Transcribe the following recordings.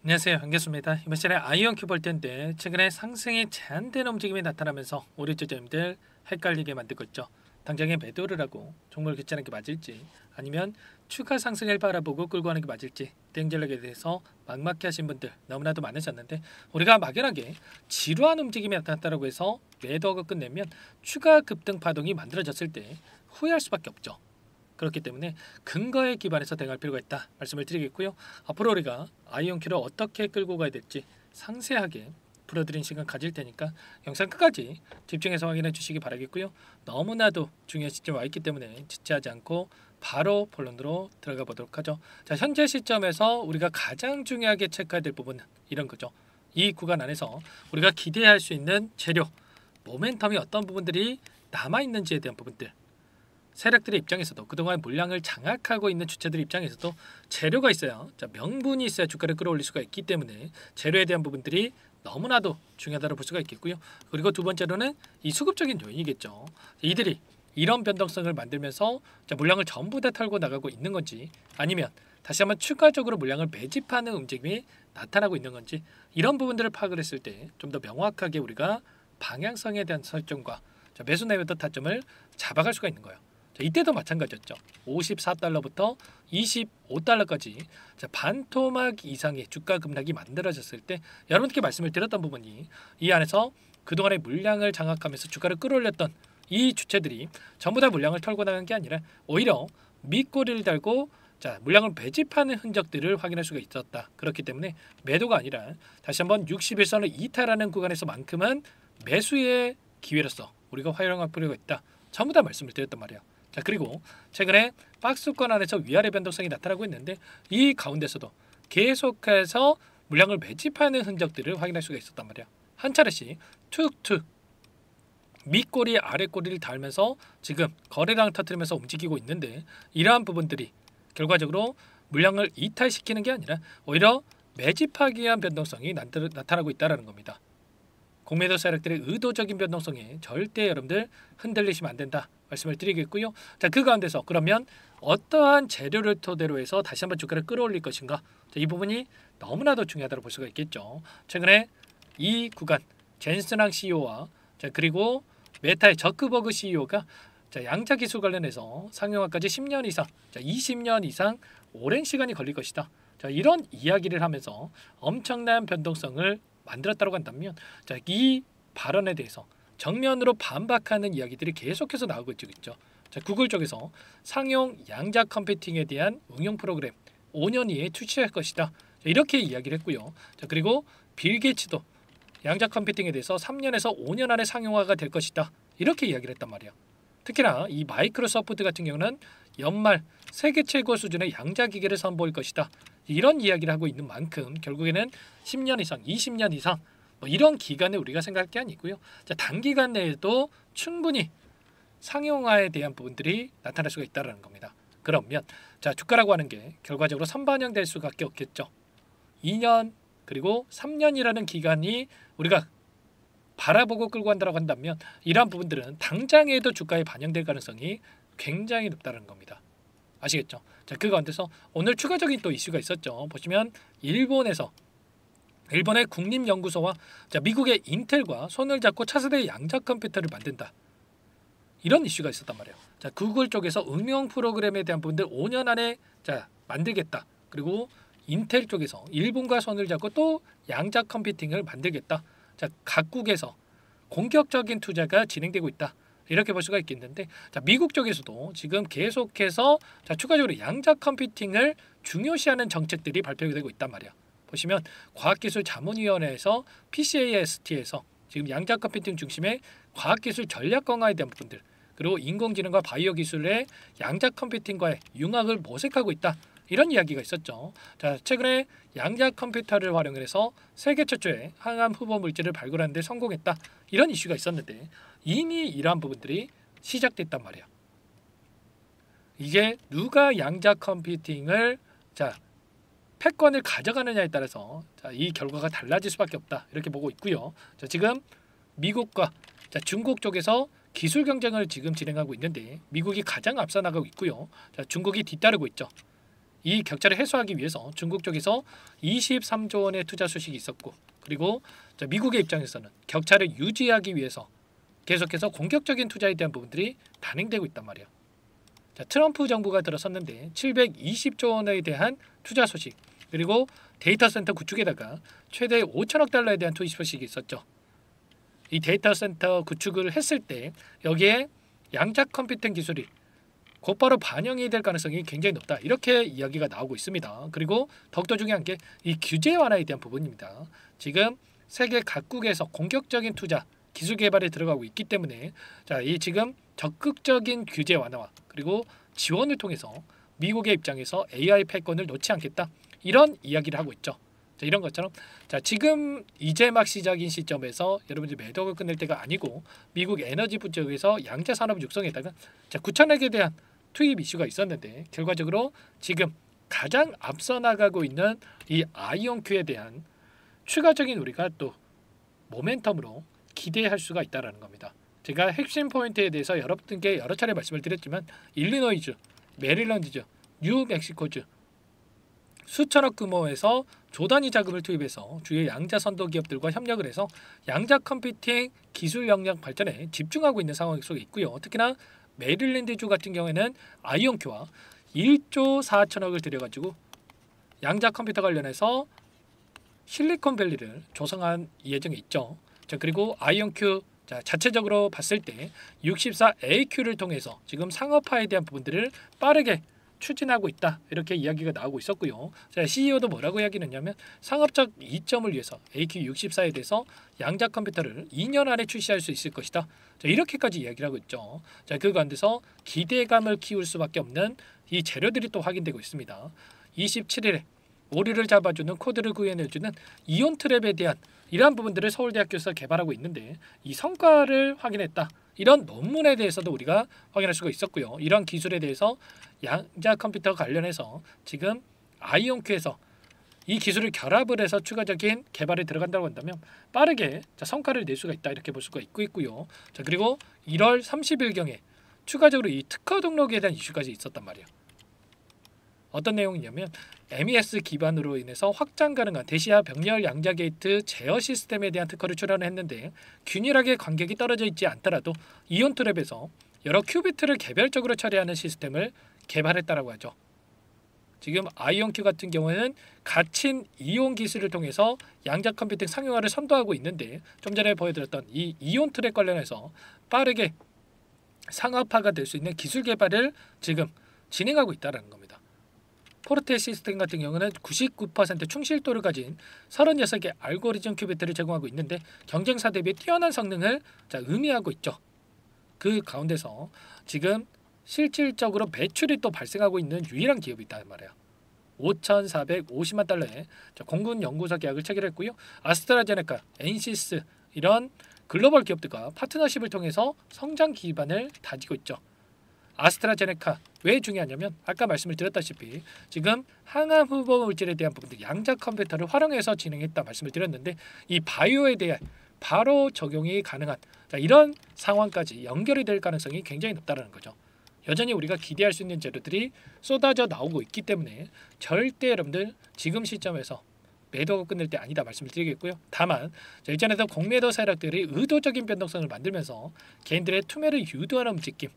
안녕하세요. 반갑습니다. 이번 시간에 아이언큐 볼 텐데 최근에 상승이 제한된 움직임이 나타나면서 우리 투자자님들 헷갈리게 만들고 있죠. 당장에 매도를 하고 종목을 교체하는 게 맞을지 아니면 추가 상승을 바라보고 끌고 가는 게 맞을지 땡전략에 대해서 막막해 하신 분들 너무나도 많으셨는데 우리가 막연하게 지루한 움직임이 나타났다고 해서 매도하고 끝내면 추가 급등 파동이 만들어졌을 때 후회할 수밖에 없죠. 그렇기 때문에 근거에 기반해서 대응할 필요가 있다 말씀을 드리겠고요. 앞으로 우리가 아이온큐를 어떻게 끌고 가야 될지 상세하게 풀어드린 시간 가질 테니까 영상 끝까지 집중해서 확인해 주시기 바라겠고요. 너무나도 중요한 시점에 와 있기 때문에 지체하지 않고 바로 본론으로 들어가 보도록 하죠. 자, 현재 시점에서 우리가 가장 중요하게 체크해야 될 부분은 이런 거죠. 이 구간 안에서 우리가 기대할 수 있는 재료, 모멘텀이 어떤 부분들이 남아있는지에 대한 부분들, 세력들의 입장에서도 그동안 물량을 장악하고 있는 주체들 입장에서도 재료가 있어야, 명분이 있어야 주가를 끌어올릴 수가 있기 때문에 재료에 대한 부분들이 너무나도 중요하다고 볼 수가 있겠고요. 그리고 두 번째로는 이 수급적인 요인이겠죠. 이들이 이런 변동성을 만들면서 물량을 전부 다 털고 나가고 있는 건지 아니면 다시 한번 추가적으로 물량을 매집하는 움직임이 나타나고 있는 건지 이런 부분들을 파악을 했을 때 좀 더 명확하게 우리가 방향성에 대한 설정과 매수 내외도 타점을 잡아갈 수가 있는 거예요. 이때도 마찬가지였죠. 54달러부터 25달러까지 반토막 이상의 주가 급락이 만들어졌을 때 여러분께 말씀을 드렸던 부분이 이 안에서 그동안의 물량을 장악하면서 주가를 끌어올렸던 이 주체들이 전부 다 물량을 털고 나간 게 아니라 오히려 밑꼬리를 달고 물량을 매집하는 흔적들을 확인할 수가 있었다. 그렇기 때문에 매도가 아니라 다시 한번 61선을 이탈하는 구간에서만큼은 매수의 기회로서 우리가 활용할 필요가 있다. 전부 다 말씀을 드렸단 말이에요. 자, 그리고 최근에 박스권 안에서 위아래 변동성이 나타나고 있는데 이 가운데서도 계속해서 물량을 매집하는 흔적들을 확인할 수가 있었단 말이야. 한 차례씩 툭툭 밑꼬리 아랫꼬리를 달면서 지금 거래량 터뜨리면서 움직이고 있는데 이러한 부분들이 결과적으로 물량을 이탈시키는 게 아니라 오히려 매집하기 위한 변동성이 나타나고 있다는 겁니다. 공매도 세력들의 의도적인 변동성에 절대 여러분들 흔들리시면 안 된다 말씀을 드리겠고요. 자, 그 가운데서 그러면 어떠한 재료를 토대로 해서 다시 한번 주가를 끌어올릴 것인가? 이 부분이 너무나도 중요하다고 볼 수가 있겠죠. 최근에 이 구간 젠슨항 CEO와 그리고 메타의 저크버그 CEO가 양자 기술 관련해서 상용화까지 10년 이상, 20년 이상 오랜 시간이 걸릴 것이다. 이런 이야기를 하면서 엄청난 변동성을 만들었다고 한다면 이 발언에 대해서 정면으로 반박하는 이야기들이 계속해서 나오고 있죠. 구글 쪽에서 상용 양자 컴퓨팅에 대한 응용 프로그램 5년 이내에 출시할 것이다. 이렇게 이야기를 했고요. 그리고 빌 게이츠도 양자 컴퓨팅에 대해서 3년에서 5년 안에 상용화가 될 것이다. 이렇게 이야기를 했단 말이야. 특히나 이 마이크로소프트 같은 경우는 연말 세계 최고 수준의 양자 기계를 선보일 것이다. 이런 이야기를 하고 있는 만큼 결국에는 10년 이상, 20년 이상 이런 기간에 우리가 생각할 게 아니고요. 단기간 내에도 충분히 상용화에 대한 부분들이 나타날 수가 있다는 겁니다. 그러면 주가라고 하는 게 결과적으로 선반영될 수밖에 없겠죠. 2년 그리고 3년이라는 기간이 우리가 바라보고 끌고 간다고 한다면 이러한 부분들은 당장에도 주가에 반영될 가능성이 굉장히 높다는 겁니다. 아시겠죠? 그 가운데서 오늘 추가적인 또 이슈가 있었죠. 보시면 일본의 국립연구소와 미국의 인텔과 손을 잡고 차세대 양자 컴퓨터를 만든다. 이런 이슈가 있었단 말이에요. 구글 쪽에서 응용 프로그램에 대한 부분들 5년 안에 만들겠다. 그리고 인텔 쪽에서 일본과 손을 잡고 또 양자 컴퓨팅을 만들겠다. 각국에서 공격적인 투자가 진행되고 있다. 이렇게 볼 수가 있겠는데 미국 쪽에서도 지금 계속해서 추가적으로 양자 컴퓨팅을 중요시하는 정책들이 발표되고 있단 말이야. 보시면 과학기술자문위원회에서 PCAST에서 지금 양자 컴퓨팅 중심의 과학기술 전략 강화에 대한 부분들 그리고 인공지능과 바이오 기술의 양자 컴퓨팅과의 융합을 모색하고 있다. 이런 이야기가 있었죠. 최근에 양자 컴퓨터를 활용해서 세계 최초의 항암 후보 물질을 발굴하는 데 성공했다. 이런 이슈가 있었는데 이미 이러한 부분들이 시작됐단 말이야. 이게 누가 양자 컴퓨팅을 패권을 가져가느냐에 따라서 이 결과가 달라질 수밖에 없다. 이렇게 보고 있고요. 지금 미국과 중국 쪽에서 기술 경쟁을 지금 진행하고 있는데 미국이 가장 앞서 나가고 있고요. 중국이 뒤따르고 있죠. 이 격차를 해소하기 위해서 중국 쪽에서 23조 원의 투자 소식이 있었고, 그리고 미국의 입장에서는 격차를 유지하기 위해서 계속해서 공격적인 투자에 대한 부분들이 단행되고 있단 말이에요. 트럼프 정부가 들어섰는데 720조 원에 대한 투자 소식, 그리고 데이터 센터 구축에다가 최대 5천억 달러에 대한 투입 소식이 있었죠. 이 데이터 센터 구축을 했을 때 여기에 양자 컴퓨팅 기술이 곧바로 반영이 될 가능성이 굉장히 높다, 이렇게 이야기가 나오고 있습니다. 그리고 더욱더 중요한 게 이 규제 완화에 대한 부분입니다. 지금 세계 각국에서 공격적인 투자, 기술 개발에 들어가고 있기 때문에 이 지금 적극적인 규제 완화와 그리고 지원을 통해서 미국의 입장에서 AI 패권을 놓지 않겠다, 이런 이야기를 하고 있죠. 이런 것처럼 지금 이제 막 시작인 시점에서 여러분들이 매도를 끝낼 때가 아니고, 미국 에너지부 쪽에서 양자 산업 육성에다가 9천억에 대한 투입 이슈가 있었는데, 결과적으로 지금 가장 앞서 나가고 있는 이 아이온큐에 대한 추가적인 우리가 또 모멘텀으로 기대할 수가 있다라는 겁니다. 제가 핵심 포인트에 대해서 여러분께 여러 차례 말씀을 드렸지만, 일리노이주, 메릴랜드주, 뉴멕시코주 수천억 규모에서 조단위 자금을 투입해서 주요 양자 선도 기업들과 협력을 해서 양자 컴퓨팅 기술 역량 발전에 집중하고 있는 상황 속에 있고요. 특히나 메릴랜드주 같은 경우에는 아이온큐와 1조 4천억을 들여가지고 양자 컴퓨터 관련해서 실리콘밸리를 조성한 예정에 있죠. 그리고 아이온큐 자체적으로 봤을 때 64AQ를 통해서 지금 상업화에 대한 부분들을 빠르게 추진하고 있다, 이렇게 이야기가 나오고 있었고요. CEO도 뭐라고 이야기했냐면 상업적 이점을 위해서 AQ64에 대해서 양자 컴퓨터를 2년 안에 출시할 수 있을 것이다, 이렇게까지 이야기를 하고 있죠. 그 가운데서 기대감을 키울 수밖에 없는 이 재료들이 또 확인되고 있습니다. 27일에 오류를 잡아주는 코드를 구현해주는 이온 트랩에 대한 이러한 부분들을 서울대학교에서 개발하고 있는데, 이 성과를 확인했다, 이런 논문에 대해서도 우리가 확인할 수가 있었고요. 이런 기술에 대해서 양자 컴퓨터 관련해서 지금 아이온큐에서 이 기술을 결합을 해서 추가적인 개발에 들어간다고 한다면 빠르게 성과를 낼 수가 있다, 이렇게 볼 수가 있고요. 그리고 1월 30일경에 추가적으로 이 특허 등록에 대한 이슈까지 있었단 말이에요. 어떤 내용이냐면 MES 기반으로 인해서 확장 가능한 대시야 병렬 양자 게이트 제어 시스템에 대한 특허를 출원을 했는데, 균일하게 간격이 떨어져 있지 않더라도 이온 트랩에서 여러 큐비트를 개별적으로 처리하는 시스템을 개발했다라고 하죠. 지금 아이온큐 같은 경우에는 갇힌 이온 기술을 통해서 양자 컴퓨팅 상용화를 선도하고 있는데, 좀 전에 보여드렸던 이 이온 트랩 관련해서 빠르게 상업화가 될 수 있는 기술 개발을 지금 진행하고 있다는 겁니다. 포르테 시스템 같은 경우는 99% 충실도를 가진 36개 알고리즘 큐비트를 제공하고 있는데, 경쟁사 대비 뛰어난 성능을 의미하고 있죠. 그 가운데서 지금 실질적으로 매출이 또 발생하고 있는 유일한 기업이 있다는 말이에요. 5,450만 달러의 공군 연구소 계약을 체결했고요. 아스트라제네카, 엔시스 이런 글로벌 기업들과 파트너십을 통해서 성장 기반을 다지고 있죠. 아스트라제네카 왜 중요하냐면, 아까 말씀을 드렸다시피 지금 항암 후보 물질에 대한 부분들 양자 컴퓨터를 활용해서 진행했다 말씀을 드렸는데, 이 바이오에 대해 바로 적용이 가능한 이런 상황까지 연결이 될 가능성이 굉장히 높다는 거죠. 여전히 우리가 기대할 수 있는 재료들이 쏟아져 나오고 있기 때문에 절대 여러분들 지금 시점에서 매도가 끝낼 때 아니다 말씀을 드리겠고요. 다만 일전에도 공매도 세력들이 의도적인 변동성을 만들면서 개인들의 투매를 유도하는 움직임,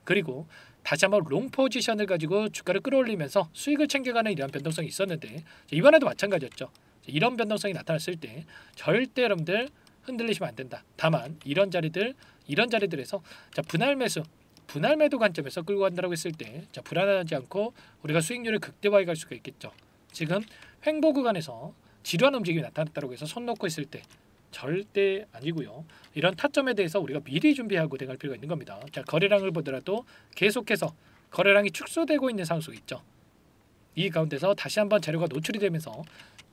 그리고 다시 한번 롱 포지션을 가지고 주가를 끌어올리면서 수익을 챙겨가는 이러한 변동성이 있었는데, 이번에도 마찬가지였죠. 이런 변동성이 나타났을 때 절대 여러분들 흔들리시면 안 된다. 다만 이런 자리들에서 분할 매도 관점에서 끌고 간다고 했을 때 불안하지 않고 우리가 수익률을 극대화해 갈 수가 있겠죠. 지금 횡보 구간에서 지루한 움직임이 나타났다고 해서 손 놓고 있을 때 절대 아니고요. 이런 타점에 대해서 우리가 미리 준비하고 대응할 필요가 있는 겁니다. 거래량을 보더라도 계속해서 거래량이 축소되고 있는 상황 속에 있죠. 이 가운데서 다시 한번 재료가 노출이 되면서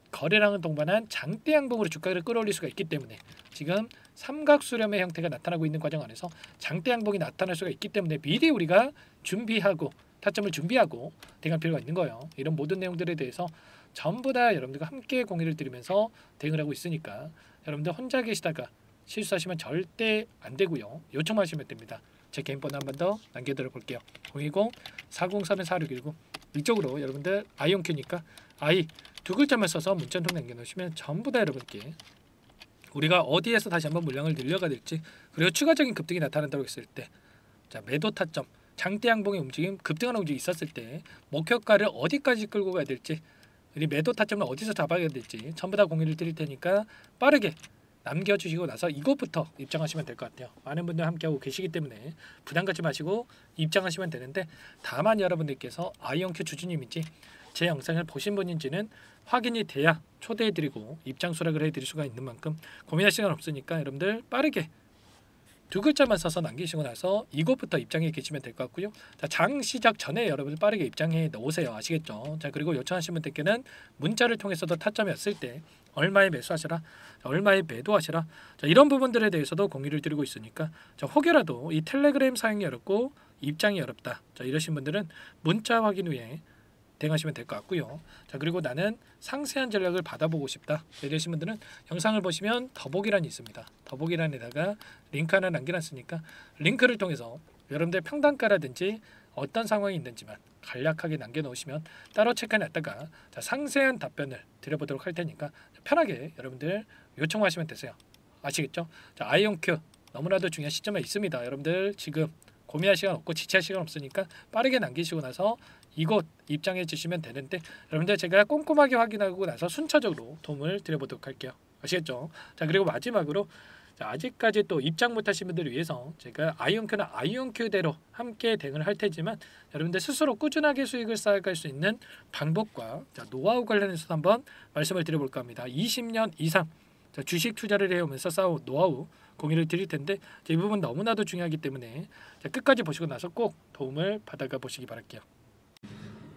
거래량을 동반한 장대 양봉으로 주가를 끌어올릴 수가 있기 때문에 지금 삼각 수렴의 형태가 나타나고 있는 과정 안에서 장대 양봉이 나타날 수가 있기 때문에 미리 우리가 준비하고 타점을 준비하고 대응할 필요가 있는 거예요. 이런 모든 내용들에 대해서 전부 다 여러분들과 함께 공유를 드리면서 대응을 하고 있으니까 여러분들 혼자 계시다가 실수하시면 절대 안 되고요. 요청하시면 됩니다. 제 개인 번호 한 번 더 남겨드려 볼게요. 010-4034-4619 이쪽으로 여러분들 아이온큐니까 아이 두 글자만 써서 문자 한 통 남겨놓으시면 전부 다 여러분께 우리가 어디에서 다시 한번 물량을 늘려가 될지 그리고 추가적인 급등이 나타난다고 했을 때 자 매도 타점 장대 양봉의 움직임 급등하는 움직임이 있었을 때 목표가를 어디까지 끌고 가야 될지 우리 매도 타점을 어디서 잡아야 될지 전부 다 공유를 드릴 테니까 빠르게 남겨주시고 나서 이것부터 입장하시면 될 것 같아요. 많은 분들 함께하고 계시기 때문에 부담 갖지 마시고 입장하시면 되는데 다만 여러분들께서 아이온큐 주주님인지 제 영상을 보신 분인지는 확인이 돼야 초대해드리고 입장 수락을 해드릴 수가 있는 만큼 고민할 시간 없으니까 여러분들 빠르게 두 글자만 써서 남기시고 나서 이것부터 입장해 계시면 될 것 같고요. 자, 장 시작 전에 여러분들 빠르게 입장해 놓으세요. 아시겠죠? 자, 그리고 요청하신 분들께는 문자를 통해서도 타점이었을 때 얼마에 매수하시라, 얼마에 매도하시라, 자, 이런 부분들에 대해서도 공유를 드리고 있으니까 자, 혹여라도 이 텔레그램 사용이 어렵고 입장이 어렵다, 자, 이러신 분들은 문자 확인 후에 대응하시면 될 것 같고요. 자, 그리고 나는 상세한 전략을 받아보고 싶다 이러신 분들은 영상을 보시면 더보기란이 있습니다. 더보기란에다가 링크 하나 남겨놨으니까 링크를 통해서 여러분들 평단가라든지 어떤 상황이 있는지만 간략하게 남겨놓으시면 따로 체크해놨다가 자, 상세한 답변을 드려보도록 할 테니까 편하게 여러분들 요청하시면 되세요. 아시겠죠? 자, 아이온큐 너무나도 중요한 시점에 있습니다. 여러분들 지금 고민할 시간 없고 지체할 시간 없으니까 빠르게 남기시고 나서 이곳 입장해 주시면 되는데 여러분들 제가 꼼꼼하게 확인하고 나서 순차적으로 도움을 드려보도록 할게요. 아시겠죠? 자, 그리고 마지막으로 자, 아직까지 또 입장 못하신 분들을 위해서 제가 아이온큐는 아이온큐대로 함께 대응을 할 테지만 여러분들 스스로 꾸준하게 수익을 쌓아갈 수 있는 방법과 자, 노하우 관련해서 한번 말씀을 드려볼까 합니다. 20년 이상 자, 주식 투자를 해오면서 쌓아온 노하우 공유를 드릴 텐데 이 부분 너무나도 중요하기 때문에 자, 끝까지 보시고 나서 꼭 도움을 받아가 보시기 바랄게요.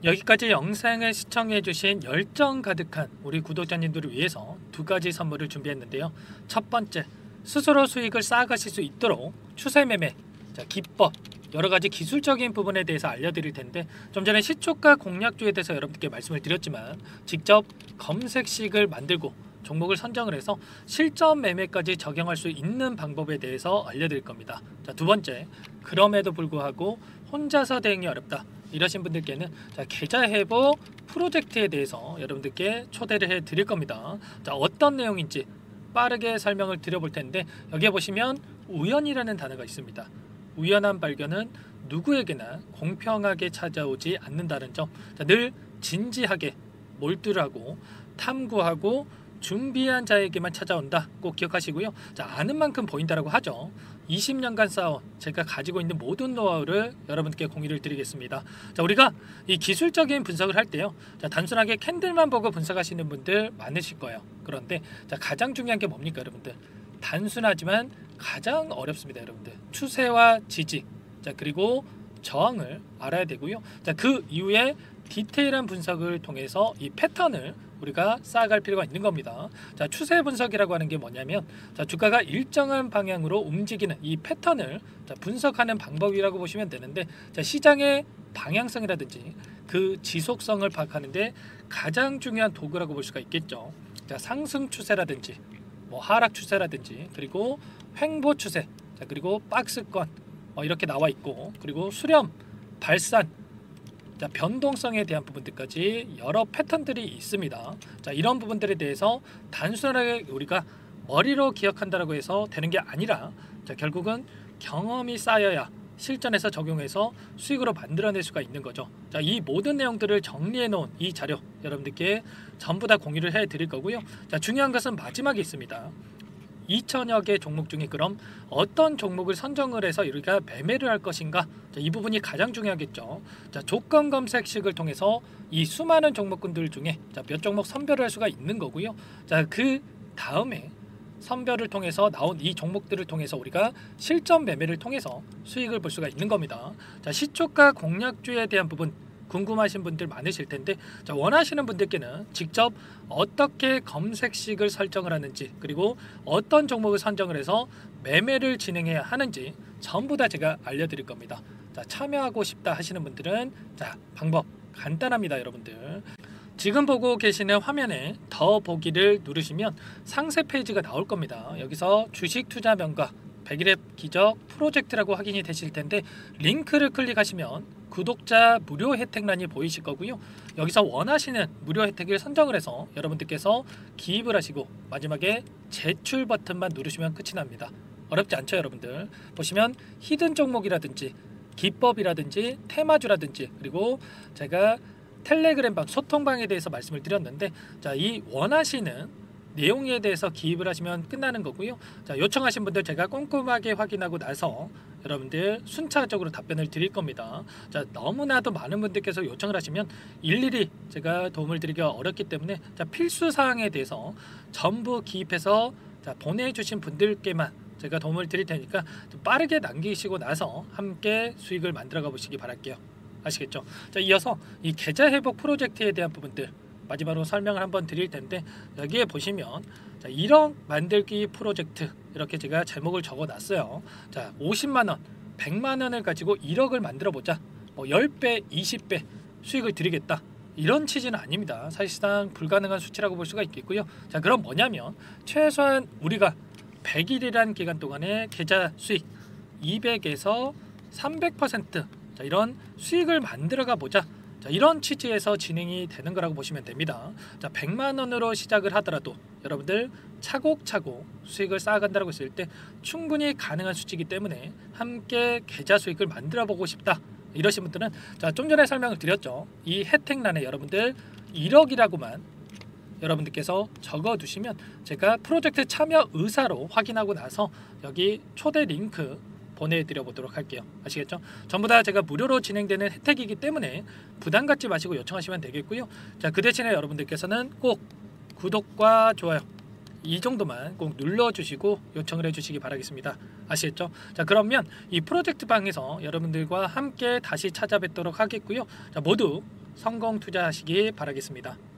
여기까지 영상을 시청해주신 열정 가득한 우리 구독자님들을 위해서 두 가지 선물을 준비했는데요. 첫 번째, 스스로 수익을 쌓아가실 수 있도록 추세 매매 자, 기법 여러 가지 기술적인 부분에 대해서 알려드릴 텐데 좀 전에 시초가 공략주에 대해서 여러분께 말씀을 드렸지만 직접 검색식을 만들고 종목을 선정을 해서 실전 매매까지 적용할 수 있는 방법에 대해서 알려드릴 겁니다. 자, 두 번째, 그럼에도 불구하고 혼자서 대응이 어렵다 이러신 분들께는 자, 계좌 회복 프로젝트에 대해서 여러분들께 초대를 해 드릴 겁니다. 자, 어떤 내용인지 빠르게 설명을 드려볼 텐데 여기에 보시면 우연이라는 단어가 있습니다. 우연한 발견은 누구에게나 공평하게 찾아오지 않는다는 점, 자, 늘 진지하게 몰두를 하고 탐구하고 준비한 자에게만 찾아온다 꼭 기억하시고요. 자, 아는 만큼 보인다라고 하죠. 20년간 쌓아온 제가 가지고 있는 모든 노하우를 여러분께 공유를 드리겠습니다. 자, 우리가 이 기술적인 분석을 할 때요, 자, 단순하게 캔들만 보고 분석하시는 분들 많으실 거예요. 그런데 자, 가장 중요한 게 뭡니까 여러분들? 단순하지만 가장 어렵습니다. 여러분들 추세와 지지 자, 그리고 저항을 알아야 되고요. 자, 그 이후에 디테일한 분석을 통해서 이 패턴을 우리가 쌓아갈 필요가 있는 겁니다. 자, 추세 분석이라고 하는 게 뭐냐면 자, 주가가 일정한 방향으로 움직이는 이 패턴을 자, 분석하는 방법이라고 보시면 되는데 자, 시장의 방향성이라든지 그 지속성을 파악하는데 가장 중요한 도구라고 볼 수가 있겠죠. 자, 상승 추세라든지 뭐 하락 추세라든지 그리고 횡보 추세 자, 그리고 박스권 이렇게 나와 있고 그리고 수렴, 발산 자, 변동성에 대한 부분들까지 여러 패턴들이 있습니다. 자, 이런 부분들에 대해서 단순하게 우리가 머리로 기억한다라고 해서 되는 게 아니라 자, 결국은 경험이 쌓여야 실전에서 적용해서 수익으로 만들어낼 수가 있는 거죠. 자, 이 모든 내용들을 정리해 놓은 이 자료 여러분들께 전부 다 공유를 해 드릴 거고요. 자, 중요한 것은 마지막에 있습니다. 2천여 개 종목 중에 그럼 어떤 종목을 선정을 해서 우리가 매매를 할 것인가? 자, 이 부분이 가장 중요하겠죠. 자, 조건 검색식을 통해서 이 수많은 종목군들 중에 자, 몇 종목 선별을 할 수가 있는 거고요. 자, 그 다음에 선별을 통해서 나온 이 종목들을 통해서 우리가 실전 매매를 통해서 수익을 볼 수가 있는 겁니다. 자, 시초가 공략주에 대한 부분 궁금하신 분들 많으실 텐데 자, 원하시는 분들께는 직접 어떻게 검색식을 설정을 하는지 그리고 어떤 종목을 선정을 해서 매매를 진행해야 하는지 전부 다 제가 알려드릴 겁니다. 자, 참여하고 싶다 하시는 분들은 자, 방법 간단합니다. 여러분들 지금 보고 계시는 화면에 더 보기를 누르시면 상세 페이지가 나올 겁니다. 여기서 주식 투자명가 백일의 기적 프로젝트라고 확인이 되실 텐데 링크를 클릭하시면 구독자 무료 혜택란이 보이실 거고요. 여기서 원하시는 무료 혜택을 선정을 해서 여러분들께서 기입을 하시고 마지막에 제출 버튼만 누르시면 끝이 납니다. 어렵지 않죠, 여러분들? 보시면 히든 종목이라든지 기법이라든지 테마주라든지 그리고 제가 텔레그램방 소통방에 대해서 말씀을 드렸는데 자, 이 원하시는 내용에 대해서 기입을 하시면 끝나는 거고요. 자, 요청하신 분들 제가 꼼꼼하게 확인하고 나서 여러분들 순차적으로 답변을 드릴 겁니다. 자, 너무나도 많은 분들께서 요청을 하시면 일일이 제가 도움을 드리기가 어렵기 때문에 자, 필수 사항에 대해서 전부 기입해서 자, 보내주신 분들께만 제가 도움을 드릴 테니까 좀 빠르게 남기시고 나서 함께 수익을 만들어가 보시기 바랄게요. 아시겠죠? 자, 이어서 이 계좌 회복 프로젝트에 대한 부분들 마지막으로 설명을 한번 드릴 텐데 여기에 보시면 자, 1억 만들기 프로젝트 이렇게 제가 제목을 적어 놨어요. 자, 50만원, 100만원을 가지고 1억을 만들어 보자. 뭐 10배, 20배 수익을 드리겠다. 이런 취지는 아닙니다. 사실상 불가능한 수치라고 볼 수가 있겠고요. 자, 그럼 뭐냐면 최소한 우리가 100일이란 기간 동안에 계좌 수익 200에서 300% 자, 이런 수익을 만들어가 보자. 자, 이런 취지에서 진행이 되는 거라고 보시면 됩니다. 자, 100만 원으로 시작을 하더라도 여러분들 차곡차곡 수익을 쌓아간다고 했을 때 충분히 가능한 수치이기 때문에 함께 계좌 수익을 만들어 보고 싶다. 이러신 분들은 자, 좀 전에 설명을 드렸죠. 이 혜택란에 여러분들 1억이라고만 여러분들께서 적어 두시면 제가 프로젝트 참여 의사로 확인하고 나서 여기 초대 링크 보내드려 보도록 할게요. 아시겠죠? 전부 다 제가 무료로 진행되는 혜택이기 때문에 부담 갖지 마시고 요청하시면 되겠고요. 자, 그 대신에 여러분들께서는 꼭 구독과 좋아요 이 정도만 꼭 눌러주시고 요청을 해주시기 바라겠습니다. 아시겠죠? 자, 그러면 이 프로젝트 방에서 여러분들과 함께 다시 찾아뵙도록 하겠고요. 자, 모두 성공 투자하시기 바라겠습니다.